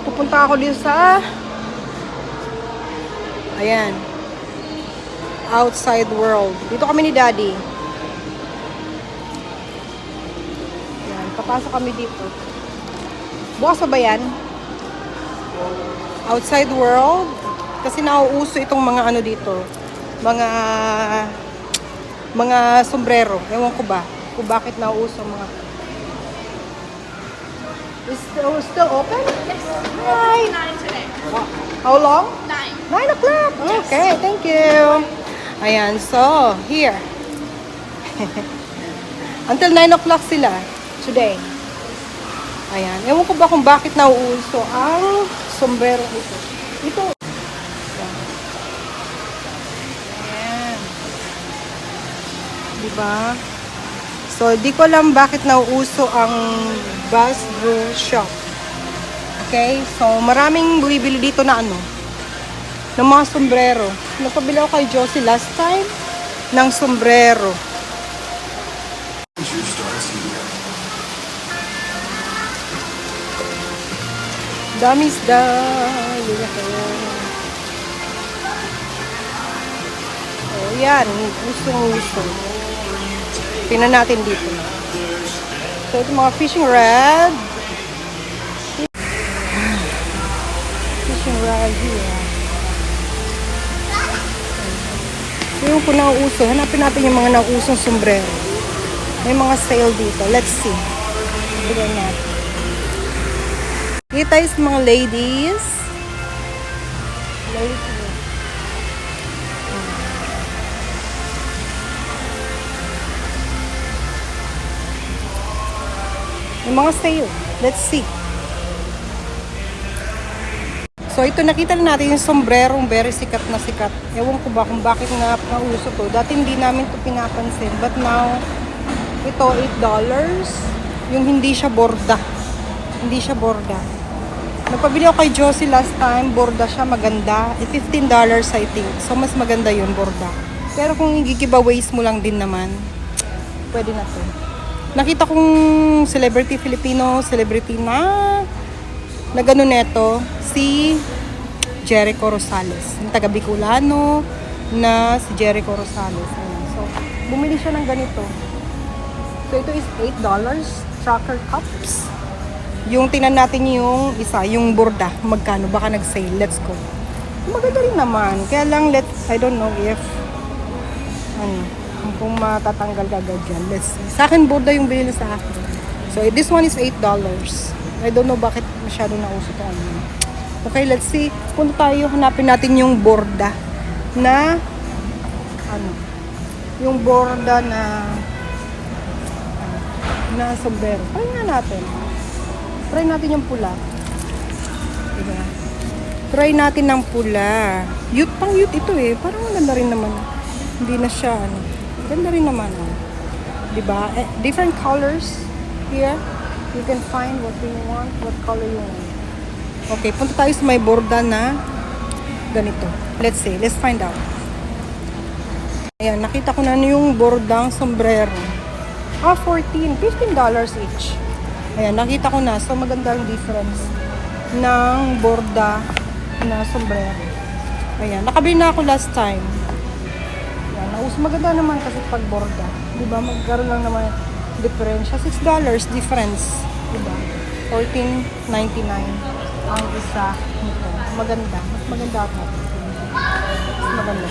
Pupunta ako dito sa ayan, outside world. Dito kami ni Daddy. Ayan, papasok kami dito. Bukas pa ba yan? Outside world. Kasi nauuso itong mga ano dito. Mga sombrero. Ewan ko ba kung bakit nauuso mga. Is still open? Yes. Hi. 9 today. How long? 9. 9 o'clock. Okay, thank you. Ayan, so, here. Until 9 o'clock sila today. Ayan. Ewan ko ba kung bakit nauuso ang sombrero ito. Ito. Ayan. Diba? So, di ko alam bakit nauuso ang Basbro shop. Okay? So, maraming bumibili dito na ano, ng mga sombrero. Napabili ako kay Josie last time ng sombrero. Damis da. Oh, yan. Gusto. Tingnan natin dito. So, ito mga fishing rod. Fishing rod here. So, yung po nauuso. Hanapin natin yung mga nauusong sombrero. May mga sale dito. Let's see. Tignan natin. Kita is mga ladies. Ladies. May mga sale. Let's see. So, ito nakita na natin yung sombrerong very sikat na sikat. Ewan ko ba kung bakit nga nauso to. Dati hindi namin to pinapansin. But now, ito $8. Yung hindi siya borda. Hindi siya borda. Nagpabili ako kay Josie last time. Borda siya, maganda. $15 I think. So, mas maganda yun, borda. Pero kung i-giveaways mo lang din naman, pwede na to. Nakita kong Filipino celebrity na gano'n neto, si Jericho Rosales. Yung taga Bicolano na si Jericho Rosales. So, bumili siya ng ganito. So, ito is $8. Tracker cups. Yung tingnan natin yung isa, yung borda. Magkano? Baka nag-sale. Let's go. Maganda rin naman. Kaya lang, I don't know if kung matatanggal agad dyan. Let's see. Sa akin, borda yung binili sa akin. So, this one is $8. I don't know bakit masyado nauso ito. Okay, let's see. Punta tayo, hanapin natin yung borda na yung borda na sombrero. Try nga natin. Try natin yung pula. Diba? Try natin ng pula. Pang youth ito eh. Parang maganda rin naman. Hindi na siya, ganda rin naman. Diba? Different colors here. You can find what you want, what color you want. Okay, punta tayo sa may borda na ganito. Let's see. Let's find out. Ayan, nakita ko na yung bordang sombrero. $15 each. Ayan, nakita ko na. So, maganda ang difference ng borda na sombrero. Ayan, nakabili na ako last time. Ayan, maganda naman kasi pag borda. Diba? Magkaroon lang naman diferensya. $6 difference. Diba? $14.99 ang isa nito. Maganda. Mas maganda ako. Mas maganda.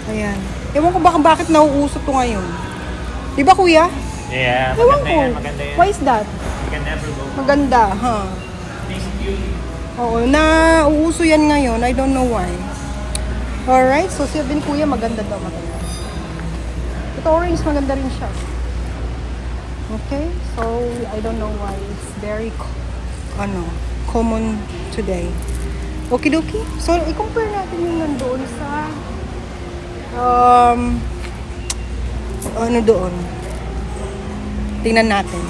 Ayan. Ewan ko bakit nauuso to ngayon. Diba kuya? Yeah, Ewan maganda ko. yan, maganda yan. Why is that? You can never go. Maganda, huh? Oo, nauuso yan ngayon. I don't know why. Alright, so sabi ni kuya, maganda daw, maganda. Ito orange, maganda rin siya. Okay, so I don't know why. It's very, common today. Okay, dokie. So, i-compare natin yung nandoon sa, doon. Tingnan natin.